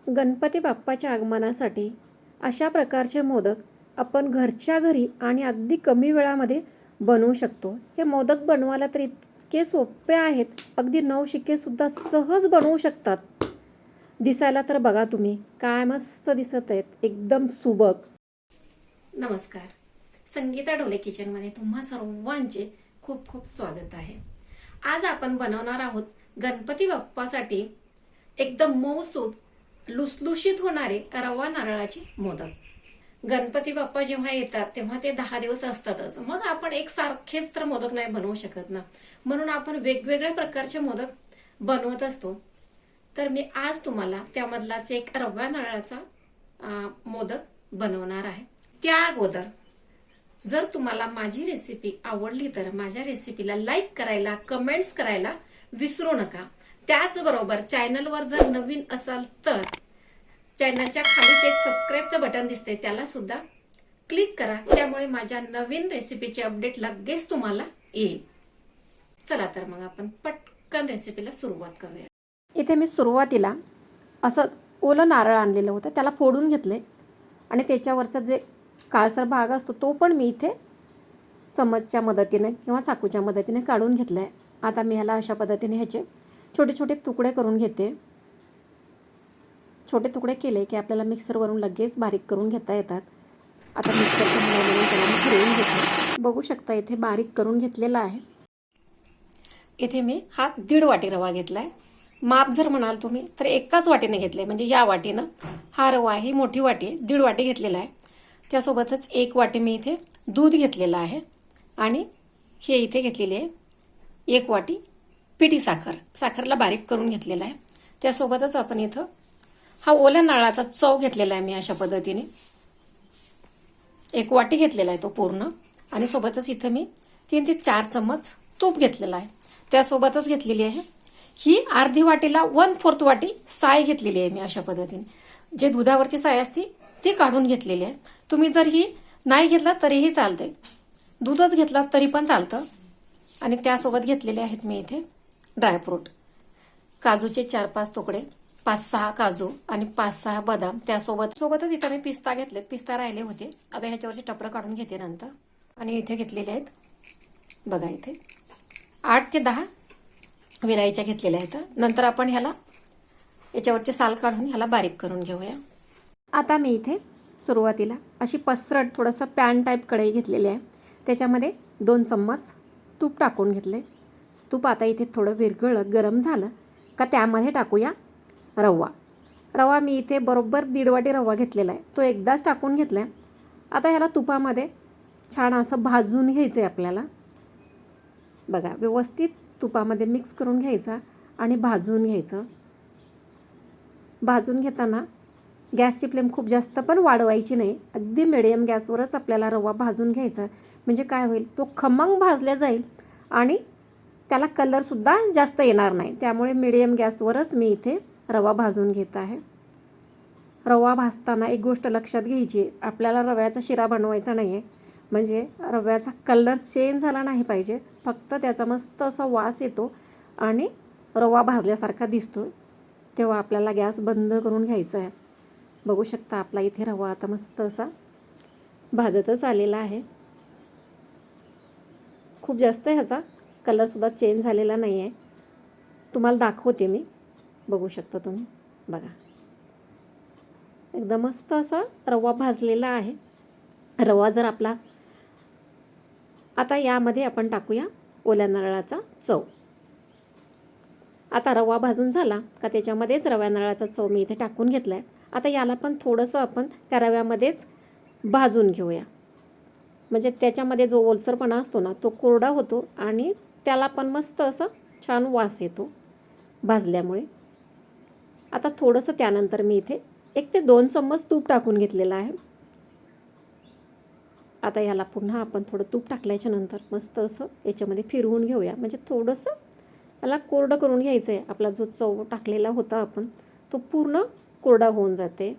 गणपती बाप्पाच्या आगमनासाठी अशा प्रकारचे मोदक आपण घरच्या घरी आणि अगदी कमी वेळामध्ये बनवू शकतो. हे मोदक बनवायला तर इतके सोपे आहेत, अगदी नवशिकेसुद्धा सहज बनवू शकतात. दिसायला तर बघा तुम्ही, काय मस्त दिसत आहेत, एकदम सुबक. नमस्कार, संगीता ढोले किचनमध्ये तुम्हा सर्वांचे खूप खूप स्वागत आहे. आज आपण बनवणार आहोत गणपती बाप्पासाठी एकदम मऊसूत लुसलुशीत होणारे रवा नारळाचे मोदक. गणपती बाप्पा जेव्हा येतात तेव्हा ते 10 दिवस असतातच. मग आपण एकसारखेच तर मोदक नाही बनवू शकत ना, म्हणून आपण वेगवेगळ्या प्रकारचे मोदक बनवत असतो. तर मी आज तुम्हाला त्यामधलाच एक रवा नारळाचा मोदक बनवणार आहे. त्या अगोदर जर तुम्हाला माझी रेसिपी आवडली तर माझ्या रेसिपीला लाईक करायला, कमेंट्स करायला विसरू नका. त्याचबरोबर चॅनलवर जर नवीन असाल तर चॅनलच्या खालीच एक सबस्क्राईबचं बटन दिसते, त्याला सुद्धा क्लिक करा. त्यामुळे माझ्या नवीन रेसिपीचे अपडेट लगेच तुम्हाला येईल. चला तर मग आपण पटकन रेसिपीला सुरुवात करूया. इथे मी सुरुवातीला असं ओलं नारळ आणलेलं होतं, त्याला फोडून घेतले आणि त्याच्यावरचा जे काळसर भाग असतो तो पण मी इथे चमचच्या मदतीने किंवा चाकूच्या मदतीने काढून घेतला आहे. आता मी ह्याला अशा पद्धतीने ह्याचे छोटे छोटे तुकडे करून घेते. छोटे तुकडे केले की आपल्याला मिक्सरवरून लगेच बारीक करून घेता येतात. आता मिक्सरच्या मदतीने त्याला मी फिरवून घेते. बघू शकता इथे बारीक करून घेतलेला आहे. इथे मी हा 1.5 वाटी रवा घेतला आहे. माप जर म्हणाल तुम्ही तर एकाच वाटीने घेतले, म्हणजे या वाटीनं हा रवा ही मोठी वाटी आहे, 1.5 वाटी घेतलेला आहे. त्यासोबतच 1 वाटी मी इथे दूध घेतलेलं आहे आणि हे इथे घेतलेली आहे 1 वाटी पिठी साखरला बारीक करून घेतलेला आहे. त्यासोबतच आपण इथं हा ओल्या नारळाचा चव घेतलेला आहे मी अशा पद्धतीने. 1 वाटी घेतलेला आहे तो पूर्ण आणि सोबतच इथं मी 3 ते 4 चम्मच तूप घेतलेला आहे. त्यासोबतच घेतलेली आहे ही अर्धी वाटीला 1/4 वाटी साय घेतलेली आहे मी अशा पद्धतीने. जे दुधावरची साय असते ती काढून घेतलेली आहे. तुम्ही जर ही नाही घेतला तरीही चालते, दूधच घेतला तरी पण चालतं. आणि त्यासोबत घेतलेले आहेत मी इथे ड्रायफ्रूट. काजूचे 4-5 तुकडे, 5-6 काजू आणि 5-6 बदाम. सोबतच इथं मी पिस्ता घेतलेत, पिस्ता राहिले होते. आता ह्याच्यावरचे टपरं काढून घेते नंतर. आणि इथे घेतलेले आहेत बघा, इथे 8 ते 10 विलायच्या घेतलेल्या आहेत. नंतर आपण ह्याला याच्यावरचे साल काढून ह्याला बारीक करून घेऊया. आता मी इथे सुरुवातीला अशी पसरट थोडंसं पॅन टाईप कढई घेतलेली आहे. त्याच्यामध्ये 2 चम्मच तूप टाकून घेतले. तूप आता इथे थोडं विरघळलं, गरम झालं का त्यामध्ये टाकूया रवा मी इथे बरोबर 1.5 वाटी रवा घेतलेला आहे, तो एकदाच टाकून घेतला आहे. आता ह्याला तुपामध्ये छान असं भाजून घ्यायचं आहे आपल्याला. बघा, व्यवस्थित तुपामध्ये मिक्स करून घ्यायचा आणि भाजून घ्यायचं. भाजून घेताना गॅसची फ्लेम खूप जास्त पण वाढवायची नाही, अगदी मिडियम गॅसवरच आपल्याला रवा भाजून घ्यायचा. म्हणजे काय होईल, तो खमंग भाजला जाईल आणि त्याला कलरसुद्धा जास्त येणार नाही. त्यामुळे मिडियम गॅसवरच मी इथे रवा भाजून घेत आहे. रवा भाजताना एक गोष्ट लक्षात घ्यायची, आपल्याला रव्याचा शिरा बनवायचा नाही आहे. म्हणजे रव्याचा कलर चेंज झाला नाही पाहिजे, फक्त त्याचा मस्त असा वास येतो आणि रवा भाजल्यासारखा दिसतो. तेव्हा आपल्याला गॅस बंद करून घ्यायचा आहे. बघू शकता आपला इथे रवा आता मस्त असा भाजतच आलेला आहे. खूप जास्त ह्याचा कलरसुद्धा चेंज झालेला नाही आहे. तुम्हाला दाखवते मी, बघू शकता तुम्ही. बघा, एकदम मस्त असा रवा भाजलेला आहे. रवा जर आपला, आता यामध्ये आपण टाकूया ओल्या नारळाचा चव. आता रवा भाजून झाला का त्याच्यामध्येच रव्या नारळाचा चव मी इथे टाकून घेतला आहे. आता याला पण थोडंसं आपण त्या रव्यामध्येच भाजून घेऊया. म्हणजे त्याच्यामध्ये जो ओलसरपणा असतो ना तो कोरडा होतो आणि त्याला पण मस्त असं छान वास येतो भाजल्यामुळे. आता थोडंसं त्यानंतर मी इथे 1 ते 2 चम्मच तूप टाकून घेतलेलं आहे. आता याला पुन्हा आपण थोडं तूप टाकल्याच्या नंतर मस्त असं याच्यामध्ये फिरवून घेऊया. म्हणजे थोडंसं याला कोरडं करून घ्यायचं आहे. आपला जो चव टाकलेला होता आपण तो पूर्ण कोरडा होऊन जाते.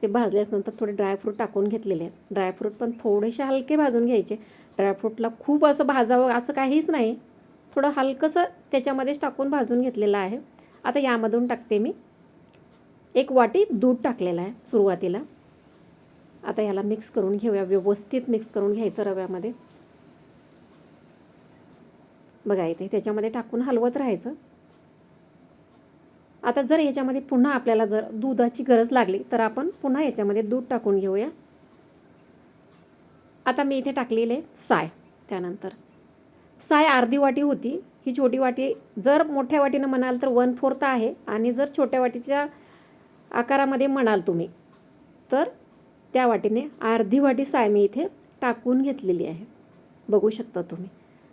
ते भाजल्यानंतर थोडे ड्रायफ्रूट टाकून घेतलेले आहेत. ड्रायफ्रूट पण थोडेसे हलके भाजून घ्यायचे. ड्रायफ्रूटला खूप असं भाजावं असं काहीच नाही, थोडं हलकंसं त्याच्यामध्येच टाकून भाजून घेतलेलं आहे. आता यामधून टाकते मी 1 वाटी दूध टाकलेलं आहे सुरुवातीला. आता ह्याला मिक्स करून घेऊया, व्यवस्थित मिक्स करून घ्यायचं रव्यामध्ये. बघा इथे त्याच्यामध्ये टाकून हलवत राहायचं. आता जर ह्याच्यामध्ये पुन्हा आपल्याला जर दुधाची गरज लागली तर आपण पुन्हा याच्यामध्ये दूध टाकून घेऊया. आता मी इथे टाकलेले साय. त्यानंतर साय अर्धी वाटी होती. ही छोटी वाटी, जर मोठ्या वाटीनं म्हणाल तर 1/4 आहे, आणि जर छोट्या वाटीच्या आकारामध्ये म्हणाल तुम्ही तर त्या वाटीने अर्धी वाटी साय मी इथे टाकून घेतलेली आहे. बघू शकता तुम्ही.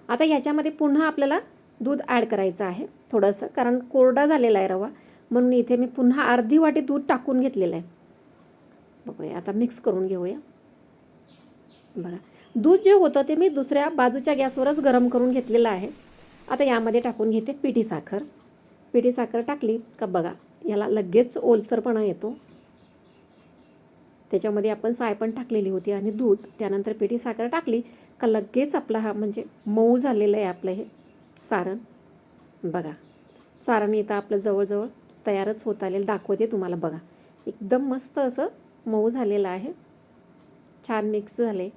आता ह्याच्यामध्ये पुन्हा आपल्याला दूध ॲड करायचं आहे थोडंसं, कारण कोरडा झालेला आहे रवा, म्हणून इथे मी पुन्हा अर्धी वाटी दूध टाकून घेतलेलं आहे. बघूया, आता मिक्स करून घेऊया. बघा, दूध जे होतं ते मी दुसऱ्या बाजूच्या गॅसवरच गरम करून घेतलेलं आहे. आता यामध्ये टाकून घेते पिठी साखर. पिठी साखर टाकली का बघा याला लगेच ओलसरपणा येतो. त्याच्यामध्ये आपण साय पण टाकलेली होती आणि दूध, त्यानंतर पिठी साखर टाकली का लगेच आपला हा म्हणजे मऊ झालेलं आहे आपलं हे सारण. बघा, सारण इथं आपलं जवळजवळ तयारच होत आलेलं दाखवते तुम्हाला. बघा, एकदम मस्त असं मऊ झालेलं आहे, छान मिक्स झाले,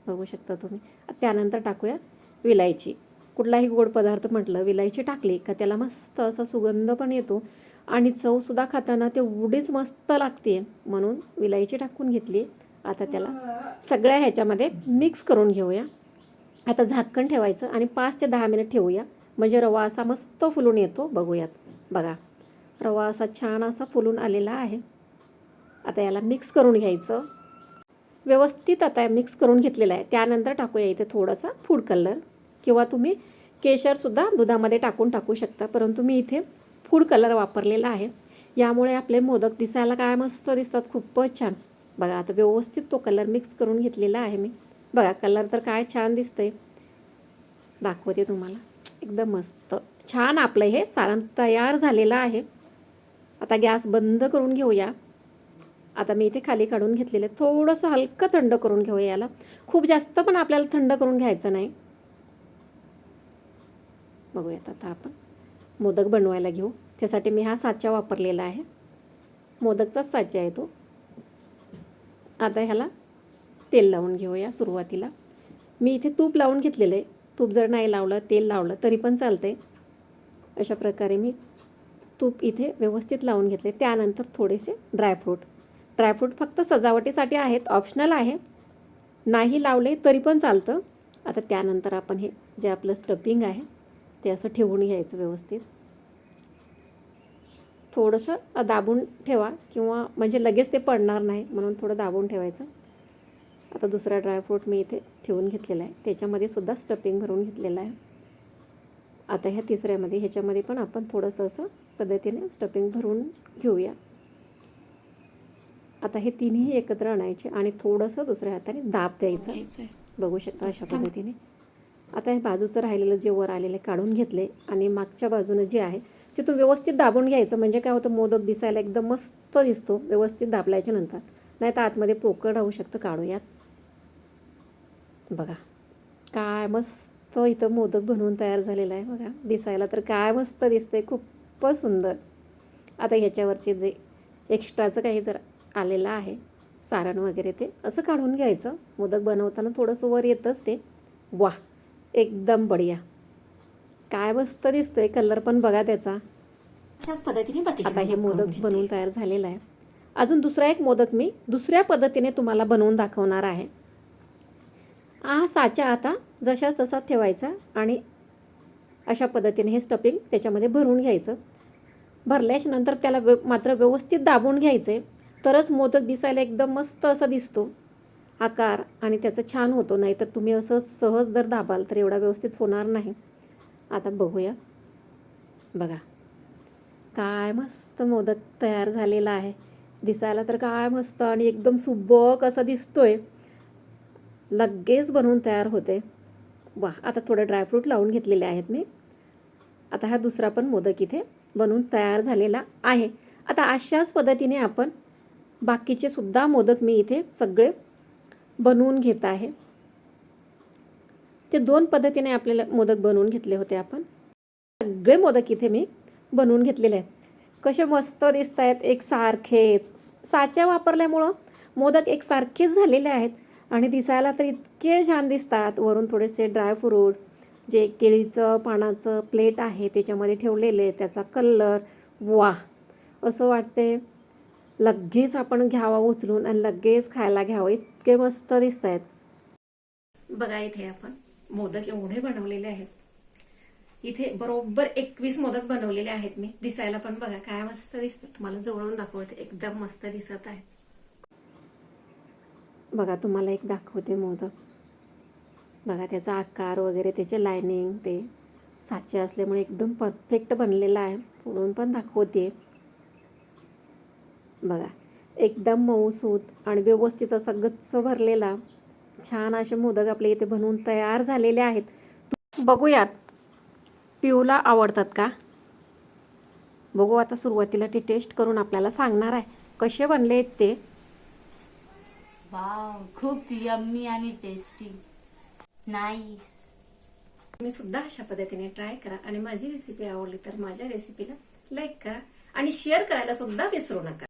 बघू शकता तुम्ही. त्यानंतर टाकूया विलायची. कुठलाही गोड पदार्थ म्हटलं विलायची टाकली का त्याला मस्त असा सुगंध पण येतो आणि चवसुद्धा खाताना तेवढीच मस्त लागते, म्हणून विलायची टाकून घेतली. आता त्याला सगळ्या ह्याच्यामध्ये मिक्स करून घेऊया. आता झाकण ठेवायचं आणि 5 ते 10 मिनिट ठेवूया, म्हणजे रवा असा मस्त फुलून येतो. बघूयात. बघा, रवा असा छान असा फुलून आलेला आहे. आता याला मिक्स करून घ्यायचं व्यवस्थित. आता मिक्स करून घेतलेलं आहे. त्यानंतर टाकूया इथे थोडासा फूड कलर, किंवा तुम्ही केशरसुद्धा दुधामध्ये टाकू शकता, परंतु मी इथे फूड कलर वापरलेला आहे. यामुळे आपले मोदक दिसायला काय मस्त दिसतात, खूपच छान. बघा, आता व्यवस्थित तो कलर मिक्स करून घेतलेला आहे मी. बघा, कलर तर काय छान दिसतंय, दाखवते तुम्हाला. एकदम मस्त छान आपलं हे सारण तयार झालेलं आहे. आता गॅस बंद करून घेऊया. आता मी इथे खाली काढून घेतलेलं आहे. थोडंसं हलकं थंड करून घेऊया याला, खूप जास्त पण आपल्याला थंड करून घ्यायचं नाही. बघूयात. आता आपण मोदक बनवायला घेऊ. त्यासाठी मी हा साचा वापरलेला आहे, मोदकचाच साचा आहे तो. आता ह्याला तेल लावून घेऊया. सुरुवातीला मी इथे तूप लावून घेतलेलं आहे. तूप जर नाही लावलं, तेल लावलं तरी पण चालते. अशा प्रकारे मी तूप इथे व्यवस्थित लावून घेतले. त्यानंतर थोडेसे ड्रायफ्रूट फक्त सजावटीसाठी आहेत, ऑप्शनल आहे, नाही लावले तरी पण चालतं. आता त्यानंतर आपण हे जे आपलं स्टफिंग आहे ते असं ठेवून घ्यायचं व्यवस्थित. थोडंसं दाबून ठेवा, किंवा म्हणजे लगेच ते पडणार नाही, म्हणून थोडं दाबून ठेवायचं. आता दुसरा ड्रायफ्रूट मी इथे ठेवून घेतलेला आहे, त्याच्यामध्ये सुद्धा स्टफिंग भरून घेतलेलं आहे. आता ह्या तिसऱ्यामध्ये ह्याच्यामध्ये पण आपण थोडंसं असं पद्धतीने स्टफिंग भरून घेऊया. आता हे तिन्ही एकत्र आणायचे आणि थोडंसं दुसऱ्या हाताने दाब द्यायचं. बघू शकता अशा पद्धतीने. आता हे बाजूचं राहिलेलं जे वर आलेलं काढून घेतले आणि मागच्या बाजूनं जे आहे तिथून व्यवस्थित दाबून घ्यायचं, म्हणजे काय होतं, मोदक दिसायला एकदम मस्त दिसतो व्यवस्थित दाबल्याच्या नंतर. नाही तर आतमध्ये पोकळ राहू शकतं. काढूयात. बघा, काय मस्त इथं मोदक बनवून तयार झालेला आहे. बघा, दिसायला तर काय मस्त दिसतंय, खूपच सुंदर. आता ह्याच्यावरचे जे एक्स्ट्राचं काही जर आलेलं आहे सारण वगैरे ते असं काढून घ्यायचं. मोदक बनवताना थोडंसं वर येतंच ते. वाह, एकदम बढिया, काय मस्त दिसतोय. कलर पण बघा त्याचा. अशाच पद्धतीने आता हे मोदक बनवून तयार झालेलं आहे. अजून दुसरा एक मोदक मी दुसऱ्या पद्धतीने तुम्हाला बनवून दाखवणार आहे. हा साचा आता जशाच तसाच ठेवायचा आणि अशा पद्धतीने हे स्टफिंग त्याच्यामध्ये भरून घ्यायचं. भरल्याच्या नंतर त्याला मात्र व्यवस्थित दाबून घ्यायचे, तरच मोदक दिसायला एकदम मस्त असा दिसतो आकार, आणि त्याचा छान होतो. नाही तर तुम्ही असं सहज जर दाबाल तर एवढा व्यवस्थित होणार नाही. आता बघूया. बघा, काय मस्त मोदक तयार झालेला आहे. दिसायला तर काय मस्त आणि एकदम सुबक असा दिसतोय. लगेच बनवून तयार होते. वा, आता थोडं ड्रायफ्रूट लावून घेतलेले आहेत मी. आता हा दुसरा पण मोदक इथे बनवून तयार झालेला आहे. आता अशाच पद्धतीने आपण बाकीचे सुद्धा मोदक मी इथे सगळे बनवून घेत आहे. ते 2 पद्धतीने आपल्याला मोदक बनवून घेतले होते आपण. सगळे मोदक इथे मी बनवून घेतलेले आहेत. कसे मस्त दिसत आहेत एकसारखेच. साच्या वापरल्यामुळं मोदक एकसारखेच झालेले आहेत आणि दिसायला तर इतके छान दिसतात. वरून थोडेसे ड्रायफ्रूट, जे केळीचं पानाचं प्लेट आहे त्याच्यामध्ये ठेवलेले, त्याचा कलर, वा, असं वाटते लगेच आपण घ्यावा उचलून आणि लगेच खायला घ्यावं, इतके मस्त दिसत आहेत. बघा इथे आपण मोदक एवढे बनवलेले आहेत. इथे बरोबर 21 मोदक बनवलेले आहेत मी. दिसायला पण बघा काय मस्त दिसतात. तुम्हाला जवळून दाखवते, एकदम मस्त दिसत आहे. बघा तुम्हाला एक दाखवते मोदक. बघा त्याचा आकार वगैरे, त्याचे लायनिंग, ते साचे असल्यामुळे एकदम परफेक्ट बनलेला आहे. पुढून पण दाखवते. बघा एकदम मऊसूत आणि व्यवस्थित असा गच्च भरलेला छान असे मोदक आपले इथे बनवून तयार झालेले आहेत. बघूयात पिऊला आवडतात का. बघू आता सुरुवातीला ती टेस्ट करून आपल्याला सांगणार आहे कसे बनले आहेत ते. वाव, खूप यम्मी आणि टेस्टी. नाईस. तुम्ही सुद्धा अशा पद्धतीने ट्राय करा आणि माझी रेसिपी आवडली तर माझ्या रेसिपीला लाईक करा आणि शेअर करायला सुद्धा विसरू नका.